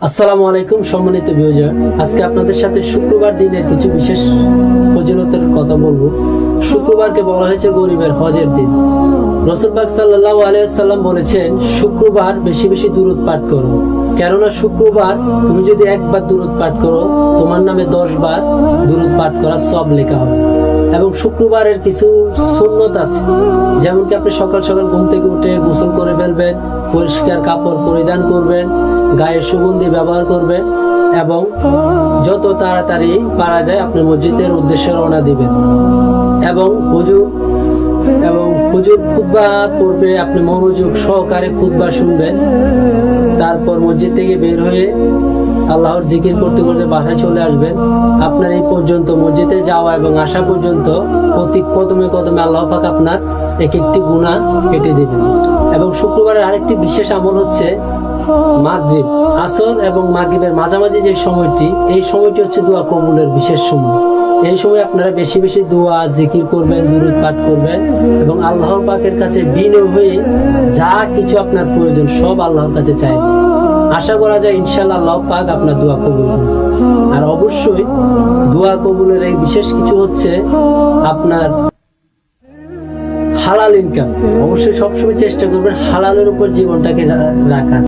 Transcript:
আসসালামু আলাইকুম সম্মানিত ভিউয়ার, আজকে আপনাদের সাথে শুক্রবার দিনের কিছু বিশেষ ফজিলতের কথা বলবো। শুক্রবারকে বলা হয়েছে গরিবের হজের দিন। রাসূল পাক সাল্লাল্লাহু আলাইহি ওয়াসাল্লাম বলেছেন, শুক্রবার বেশি বেশি দুরূদ পাঠ করো, কেননা শুক্রবার তুমি যদি একবার দুরূদ পাঠ করো, তোমার নামে 10 বার দুরূদ পাঠ করার সওয়াব লেখা হবে। এবং শুক্রবারের কিছু সুন্নত আছে, যেমন কি আপনি সকাল সকাল ঘুম থেকে উঠে গোসল করে ফেলবেন, পরিষ্কার কাপড় পরিধান করবেন, গায়ে সুগন্ধি ব্যবহার করবেন এবং যত তাড়াতাড়ি পারা যায় আপনি মসজিদের উদ্দেশ্যে রওনা দিবেন এবং হুজুর খুতবা পড়বে, আপনি মনোযোগ সহকারে খুতবা শুনবেন। তারপর মসজিদ থেকে বের হয়ে আল্লাহর জিকির করতে করতে বাসায় চলে আসবেন। আপনার এই পর্যন্ত মসজিদে যাওয়া এবং আসা পর্যন্ত প্রতি কদমে কদমে আল্লাহ পাক আপনার এক একটি গুনাহ কেটে দিবেন। এবং শুক্রবারের আরেকটি বিশেষ আমল হচ্ছে মাগরিব, আসর এবং মাগরিবের মাঝামাঝি যে সময়টি, এই সময়টি হচ্ছে দোয়া কবুলের বিশেষ সময়। এই সময় আপনারা বেশি বেশি দোয়া জিকির করবেন, দুরূদ পাঠ করবেন এবং আল্লাহর পাকের কাছে বিনয় হয়ে যা কিছু আপনার প্রয়োজন সব আল্লাহর কাছে চাইবেন। আশা করা যায় ইনশাআল্লাহ আল্লাহ পাক আপনার দোয়া কবুল করবেন। আর অবশ্যই দোয়া কবুলের এই বিশেষ কিছু হচ্ছে আপনার হালাল ইনকাম। অবশ্যই সবসময় চেষ্টা করবেন হালালের উপর জীবনটাকে রাখার।